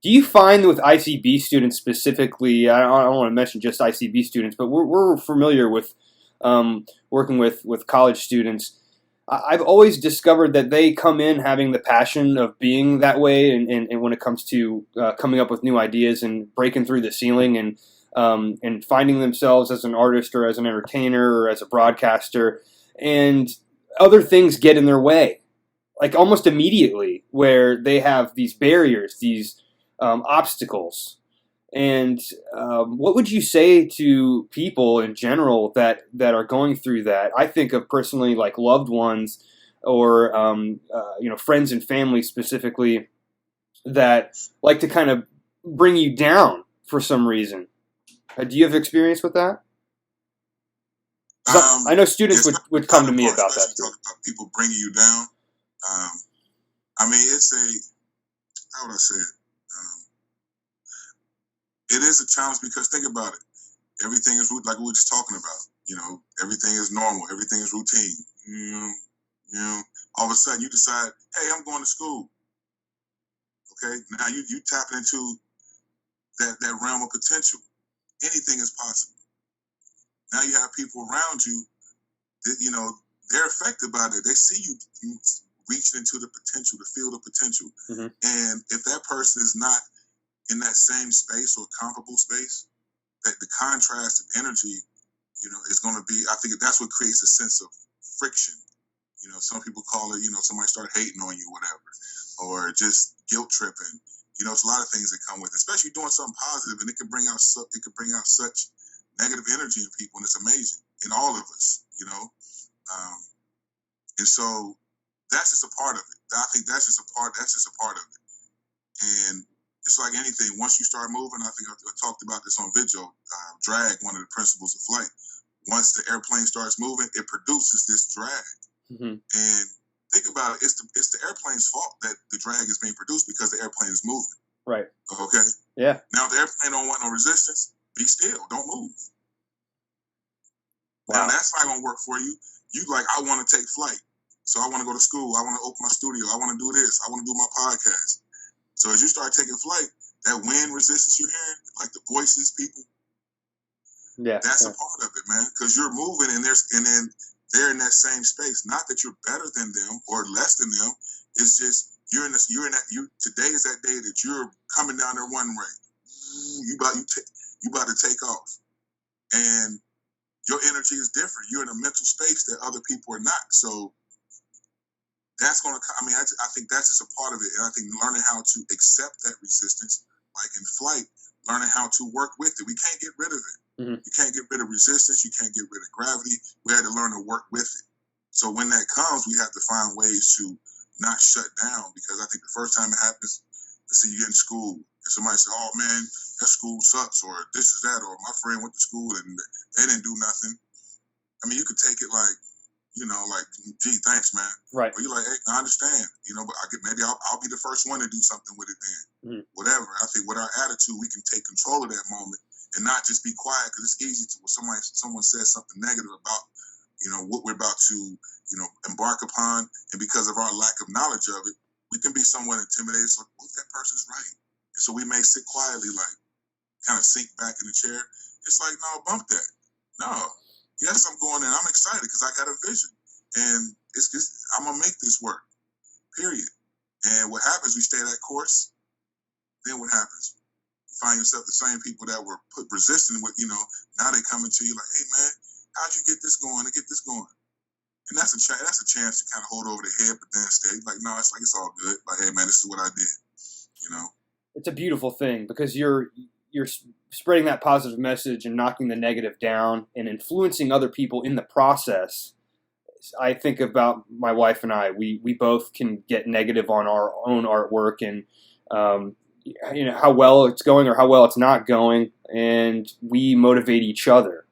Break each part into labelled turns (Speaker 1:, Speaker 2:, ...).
Speaker 1: Do you find with ICB students specifically, I don't want to mention just ICB students, but we're familiar with working with college students. I've always discovered that they come in having the passion of being that way, and when it comes to coming up with new ideas and breaking through the ceiling and finding themselves as an artist or as an entertainer or as a broadcaster, and other things get in their way, like almost immediately, where they have these barriers, these obstacles. And what would you say to people in general that are going through that? I think of personally like loved ones or friends and family specifically that like to kind of bring you down for some reason. Do you have experience with that? I know students would come to me about that too.
Speaker 2: About people bringing you down. I mean, it's how would I say it? It is a challenge because think about it. Everything is like we were just talking about. Everything is normal. Everything is routine. All of a sudden you decide, hey, I'm going to school. Okay, now you tapping into that realm of potential. Anything is possible. Now you have people around you that, they're affected by that. They see you reaching into the potential, the field of potential.
Speaker 1: Mm-hmm.
Speaker 2: And if that person is not in that same space or comparable space, that the contrast of energy, is going to be, I think that's what creates a sense of friction. Some people call it, somebody start hating on you, whatever, or just guilt tripping. It's a lot of things that come with it, especially doing something positive, and it can bring out such negative energy in people, and it's amazing in all of us, and so that's just a part of it. I think that's just a part of it, and it's like anything. Once you start moving, I think I talked about this on Vidjo, drag, one of the principles of flight. Once the airplane starts moving, it produces this drag.
Speaker 1: Mm-hmm.
Speaker 2: And think about it, it's the airplane's fault that the drag is being produced because the airplane is moving.
Speaker 1: Right.
Speaker 2: Okay?
Speaker 1: Yeah.
Speaker 2: Now, if the airplane don't want no resistance, be still. Don't move.
Speaker 1: Wow.
Speaker 2: Now, that's not going to work for you. You like, I want to take flight. So I want to go to school. I want to open my studio. I want to do this. I want to do my podcast. So as you start taking flight, that wind resistance you're hearing, like the voices, people, that's a part of it, man. Because you're moving and then they're in that same space. Not that you're better than them or less than them. It's just today is that day that you're coming down there one way. You about to take off, and your energy is different. You're in a mental space that other people are not. So that's going to, I think that's just a part of it. And I think learning how to accept that resistance, like in flight, learning how to work with it. We can't get rid of it.
Speaker 1: Mm-hmm.
Speaker 2: You can't get rid of resistance. You can't get rid of gravity. We had to learn to work with it. So when that comes, we have to find ways to not shut down, because I think the first time it happens, let's say you get in school and somebody says, oh man, that school sucks, or this is that, or my friend went to school and they didn't do nothing. I mean, you could take it like, like, gee, thanks, man.
Speaker 1: Right.
Speaker 2: Or you're like, hey, I understand, but maybe I'll be the first one to do something with it then.
Speaker 1: Mm-hmm.
Speaker 2: Whatever. I think with our attitude, we can take control of that moment and not just be quiet, because it's easy to, when someone says something negative about, what we're about to, embark upon, and because of our lack of knowledge of it, we can be somewhat intimidated. So, well, that person's right. And so we may sit quietly, like, kind of sink back in the chair. It's like, no, bump that. No. Yes, I'm going in. I'm excited because I got a vision, and I'm gonna make this work. Period. And what happens? We stay that course. Then what happens? You find yourself the same people that were resisting with, now they coming to you like, hey man, how'd you get this going? To get this going, and that's a chance to kind of hold over the head, but then stay like, no, it's all good. Like, hey man, this is what I did.
Speaker 1: It's a beautiful thing because you're spreading that positive message and knocking the negative down and influencing other people in the process. I think about my wife and I. We both can get negative on our own artwork and how well it's going or how well it's not going, and we motivate each other.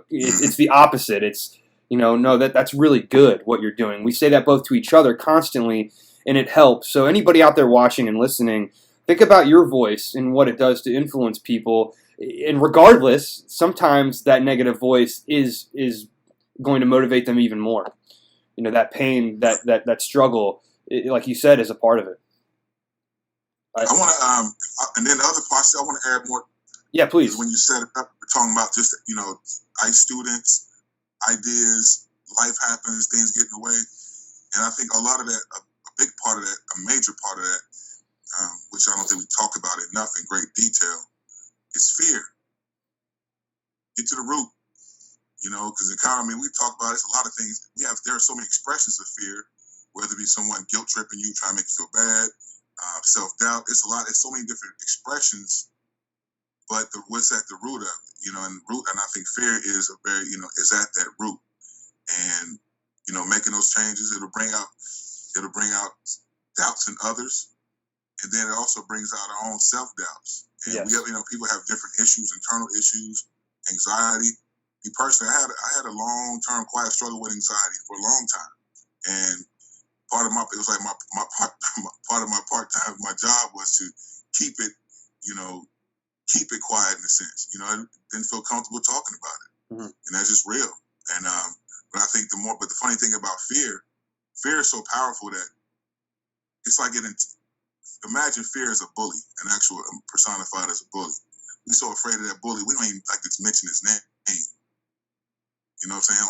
Speaker 1: It's the opposite. It's no, that's really good what you're doing. We say that both to each other constantly, and it helps. So anybody out there watching and listening, think about your voice and what it does to influence people. And regardless, sometimes that negative voice is going to motivate them even more. That pain, that struggle, like you said, is a part of it.
Speaker 2: I want to, and then the other part, I want to add more.
Speaker 1: Yeah, please.
Speaker 2: When you set it up, we're talking about just, ICE students, ideas, life happens, things get in the way. And I think a lot of that, a big part of that, a major part of that, which I don't think we talk about enough in great detail, is fear. Get to the root, because the economy, we talk about, it's a lot of things. There are so many expressions of fear, whether it be someone guilt tripping you, trying to make you feel bad, self-doubt. It's so many different expressions, but what's at the root of it, and I think fear is is at that root. And, making those changes, it'll bring out doubts in others. And then it also brings out our own self-doubts. And
Speaker 1: yes.
Speaker 2: we have, people have different issues, internal issues, anxiety. Me personally, I had a long-term quiet struggle with anxiety for a long time. And part of my part-time, my job was to keep it quiet in a sense. I didn't feel comfortable talking about it.
Speaker 1: Mm-hmm.
Speaker 2: And that's just real. And, but I think but the funny thing about fear is so powerful that it's like imagine fear as a bully, an actual personified as a bully. We're so afraid of that bully, we don't even like to mention his name. You know what I'm saying?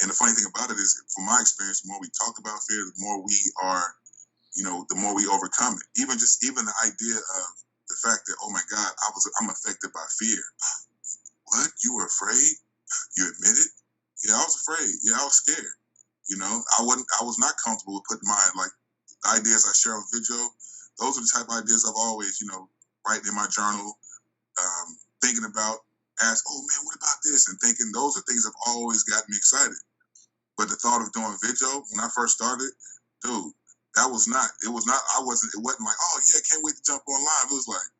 Speaker 2: And the funny thing about it is, from my experience, the more we talk about fear, the more we are, the more we overcome it. Even the idea of the fact that, oh my God, I'm affected by fear. What? You were afraid? You admit it? Yeah, I was afraid. Yeah, I was scared. I was not comfortable with putting the ideas I share on Vidjo. Those are the type of ideas I've always, writing in my journal, thinking about, ask, oh man, what about this? And thinking those are things that have always got me excited. But the thought of doing Vidjo, when I first started, dude, it wasn't like, oh yeah, can't wait to jump on live. It was like,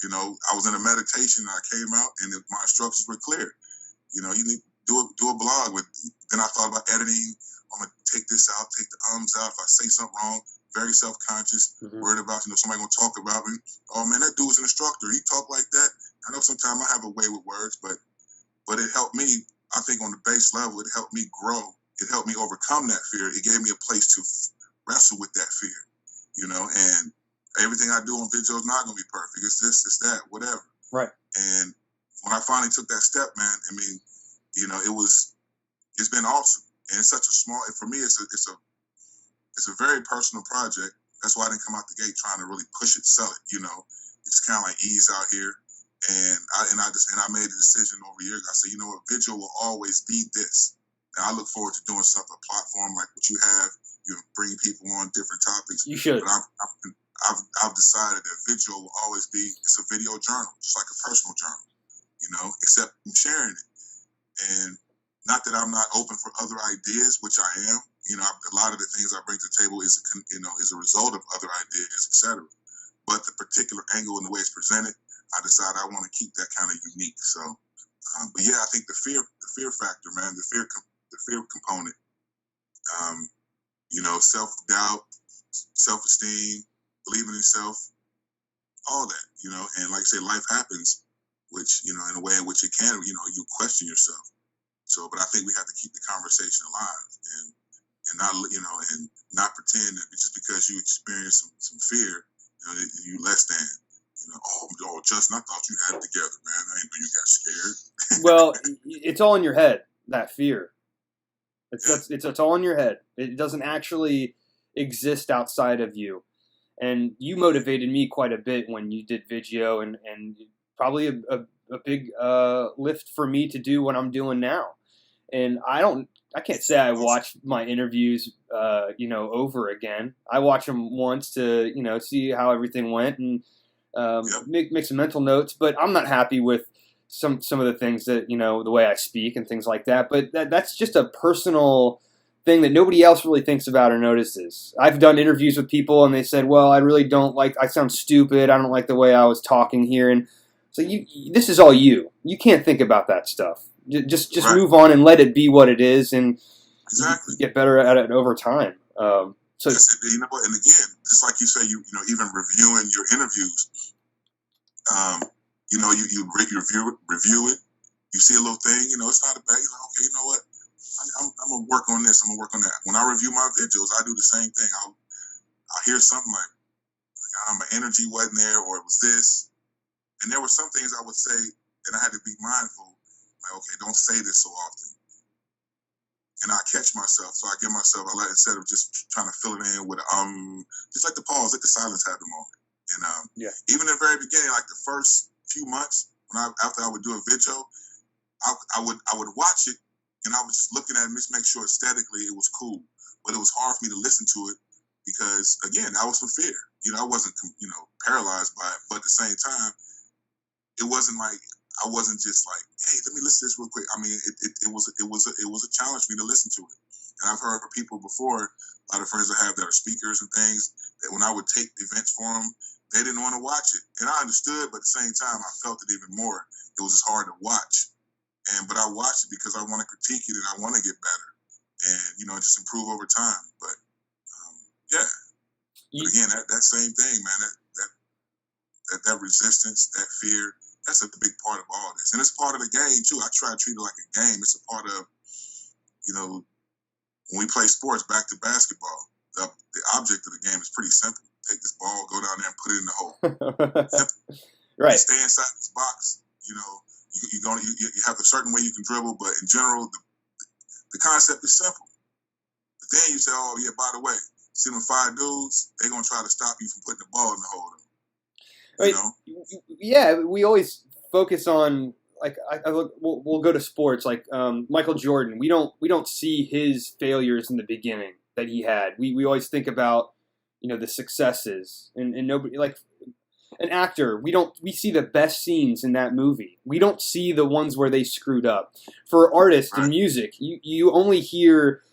Speaker 2: I was in a meditation and I came out and my instructions were clear. You need to do a blog then I thought about editing. I'm going to take this out, take the ums out. If I say something wrong, very self-conscious, worried about, somebody going to talk about me. Oh man, that dude's an instructor. He talk like that. I know sometimes I have a way with words, but it helped me, I think on the base level, it helped me grow. It helped me overcome that fear. It gave me a place to wrestle with that fear, and everything I do on Vidjo is not going to be perfect. It's this, it's that, whatever.
Speaker 1: Right.
Speaker 2: And when I finally took that step, man, it's been awesome. And it's such a small, for me, it's a very personal project. That's why I didn't come out the gate trying to really push it, sell it, It's kind of like ease out here. And I made a decision over a year ago. I said, Vidjo will always be this. Now I look forward to doing something, a platform like what you have. You bring people on different topics.
Speaker 1: You should.
Speaker 2: But I've decided that Vidjo will always be, it's a video journal, just like a personal journal, except I'm sharing it. And not that I'm not open for other ideas, which I am. A lot of the things I bring to the table is a result of other ideas, etc. But the particular angle and the way it's presented, I decided I want to keep that kind of unique. So, but yeah, I think the fear factor, man, the fear component, self-doubt, self-esteem, believing in self, all that, and like I say, life happens, which, in a way in which it can, you question yourself. So, but I think we have to keep the conversation alive and not, and not pretend that just because you experience some fear, you less than, Justin, I thought you had it together, man. I didn't know you got scared.
Speaker 1: Well, it's all in your head, that fear. It's all in your head. It doesn't actually exist outside of you. And you motivated me quite a bit when you did Vidjo, and probably a big lift for me to do what I'm doing now. And I can't say I watch my interviews, over again. I watch them once to, see how everything went and make some mental notes. But I'm not happy with some of the things that, the way I speak and things like that. But that's just a personal thing that nobody else really thinks about or notices. I've done interviews with people and they said, well, I really don't I sound stupid. I don't like the way I was talking here. And so this is all you. You can't think about that stuff. Just right. Move on and let it be what it is, and
Speaker 2: exactly.
Speaker 1: Get better at it over time.
Speaker 2: So and again, just like you say, even reviewing your interviews, you review it. You see a little thing, it's not a bad. You're like, okay, you know what? I'm gonna work on this. I'm gonna work on that. When I review my videos, I do the same thing. I hear something like, my energy wasn't there, or it was this. And there were some things I would say, and I had to be mindful. Like, okay, don't say this so often. And I catch myself, so I give myself a let instead of just trying to fill it in with just like the pause, let the silence have the moment. And even in the very beginning, like the first few months, after I would do a video, I would watch it, and I was just looking at it, just make sure aesthetically it was cool. But it was hard for me to listen to it because, again, I was in fear. I wasn't paralyzed by it, but at the same time, it wasn't like I wasn't just like, hey, let me listen to this real quick. I mean, it was a challenge for me to listen to it. And I've heard from people before, a lot of friends I have that are speakers and things, that when I would take events for them, they didn't want to watch it. And I understood, but at the same time, I felt it even more. It was just hard to watch. But I watched it because I want to critique it and I want to get better and, just improve over time. But, yeah. But again, that same thing, man, that resistance, that fear, that's a big part of all this. And it's part of the game, too. I try to treat it like a game. It's a part of, when we play sports, back to basketball, the object of the game is pretty simple. Take this ball, go down there and put it in the hole.
Speaker 1: Right.
Speaker 2: Stay inside this box. You have a certain way you can dribble, but in general, the concept is simple. But then you say, oh, yeah, by the way, see them 5 dudes, they're going to try to stop you from putting the ball in the hole.
Speaker 1: Yeah, we always focus on, like, we'll go to sports, like Michael Jordan. We don't see his failures in the beginning that he had. We always think about, the successes, and nobody, like an actor, we see the best scenes in that movie. We don't see the ones where they screwed up. For artists and music, you only hear,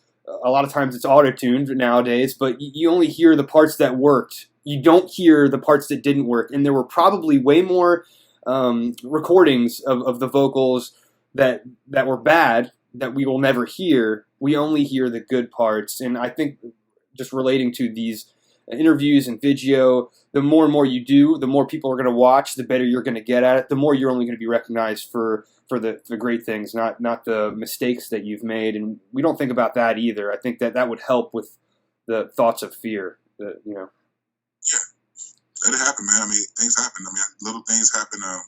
Speaker 1: a lot of times it's auto-tuned nowadays, but you only hear the parts that worked. You don't hear the parts that didn't work. And there were probably way more recordings of the vocals that were bad that we will never hear. We only hear the good parts. And I think just relating to these interviews and video, the more and more you do, the more people are going to watch, the better you're going to get at it, the more you're only going to be recognized for the great things, not the mistakes that you've made. And we don't think about that either. I think that would help with the thoughts of fear,
Speaker 2: Yeah, let it happen, man. I mean, things happen. I mean, little things happen. I'm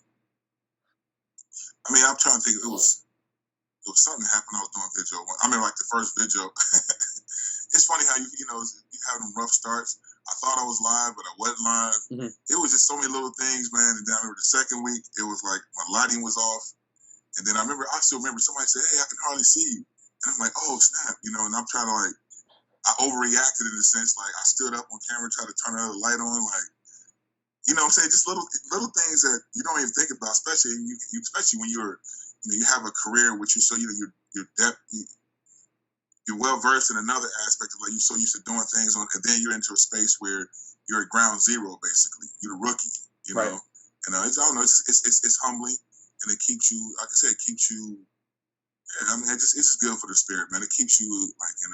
Speaker 2: trying to think. It was something that happened. I was doing video. Like the first video. It's funny how you have them rough starts. I thought I was live, but I wasn't live. Mm-hmm. It was just so many little things, man. And then I remember the second week, it was like my lighting was off. And then I still remember somebody said, hey, I can hardly see you. And I'm like, oh, snap. And I'm trying to, like, I overreacted in a sense. Like, I stood up on camera, tried to turn another light on. Like, what I'm saying? Just little things that you don't even think about, especially when you're, you have a career which you're so, you're well versed in another aspect of, like, you're so used to doing things on, and then you're into a space where you're at ground zero, basically. You're the rookie,
Speaker 1: right.
Speaker 2: know. And I don't know, it's humbling, and it keeps you, like I said, it keeps you. Yeah, it's just good for the spirit, man. It keeps you like in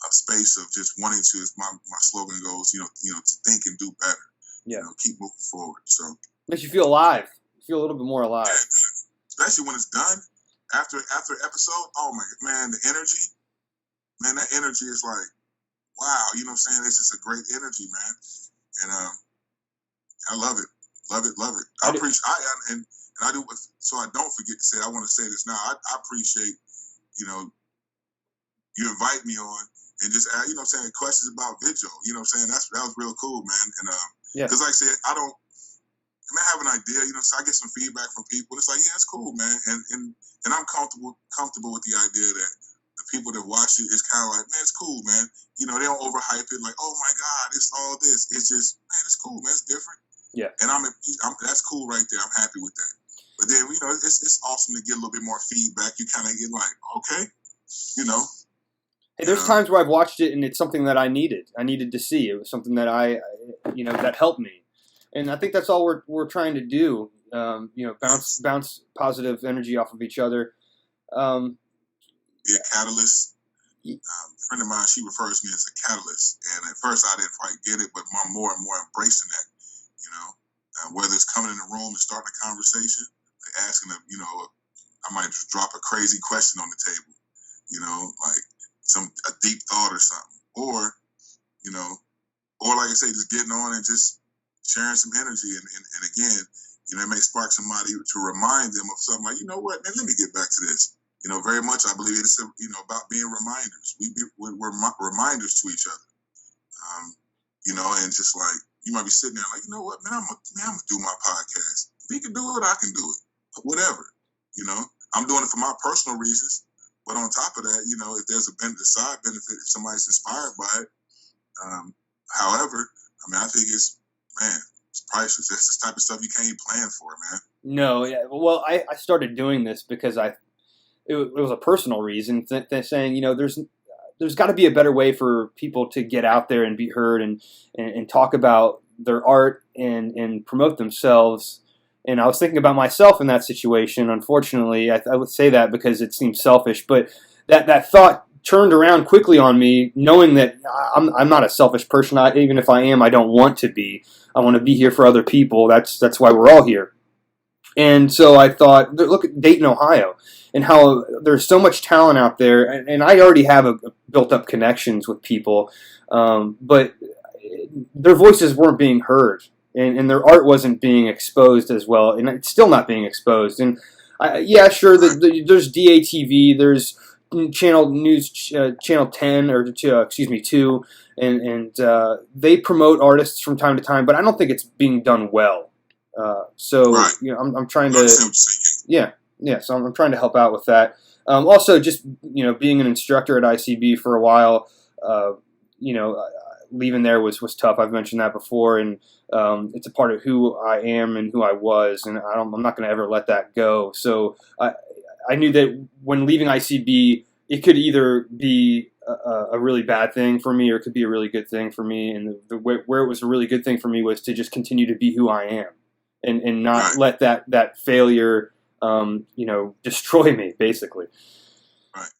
Speaker 2: a space of just wanting to. As my slogan goes, to think and do better.
Speaker 1: Yeah.
Speaker 2: Keep moving forward. So
Speaker 1: makes you feel alive. You feel a little bit more alive.
Speaker 2: Yeah, especially when it's done. After episode, oh my man, the energy, man, that energy is like, wow, what I'm saying? It's just a great energy, man. And I love it. Love it. I appreciate and I do, so I don't forget to say it, I want to say this now. I appreciate, you invite me on and just ask, saying, questions about Vidjo. Saying? That was real cool, man. And because like I said, I have an idea, so I get some feedback from people. It's like, yeah, it's cool, man. And I'm comfortable with the idea that the people that watch it is kind of like, man, it's cool, man. They don't overhype it like, oh my God, it's all this. It's just, man, it's cool, man. It's different.
Speaker 1: Yeah.
Speaker 2: And that's cool right there. I'm happy with that. But then, it's awesome to get a little bit more feedback. You kind of get like, okay,
Speaker 1: Hey, there's times where I've watched it and it's something that I needed. I needed to see. It was something that that helped me. And I think that's all we're trying to do. Bounce positive energy off of each other.
Speaker 2: Be a catalyst. A friend of mine, she refers to me as a catalyst. And at first I didn't quite get it, but I'm more and more embracing that, whether it's coming in the room and starting a conversation, like asking them, I might just drop a crazy question on the table, like a deep thought or something. Or, or like I say, just getting on and just sharing some energy. And again, you know, it may spark somebody to remind them of something like, you know what, man, let me get back to this. You know, very much I believe it's, you know, about being reminders. We're reminders to each other. You know, and just like, you might be sitting there like, you know what, man, I'm gonna do my podcast. If he can do it, I can do it. Whatever. You know, I'm doing it for my personal reasons. But on top of that, you know, if there's a side benefit, if somebody's inspired by it, however, I mean, I think it's priceless. That's the type of stuff you can't even plan for, man.
Speaker 1: No, yeah. Well, I started doing this because it was a personal reason, saying, you know, there's got to be a better way for people to get out there and be heard and talk about their art and promote themselves. And I was thinking about myself in that situation. Unfortunately, I would say that because it seems selfish, but that thought turned around quickly on me, knowing that I'm not a selfish person. Even if I am, I don't want to be. I want to be here for other people. That's why we're all here. And so I thought, look at Dayton, Ohio, and how there's so much talent out there. And I already have built-up connections with people, but their voices weren't being heard, and their art wasn't being exposed as well, and it's still not being exposed. And yeah, sure, there's DATV, there's Channel News, Channel 10, or excuse me, 2, and they promote artists from time to time, but I don't think it's being done well. So
Speaker 2: right.
Speaker 1: you know, I'm trying to, so I'm trying to help out with that. Also, just you know, being an instructor at ICB for a while, you know, leaving there was tough. I've mentioned that before, and it's a part of who I am and who I was, and I'm not going to ever let that go. So I knew that when leaving ICB, it could either be a really bad thing for me, or it could be a really good thing for me. And where it was a really good thing for me was to just continue to be who I am. And not let that failure, you know, destroy me, basically.
Speaker 2: Right.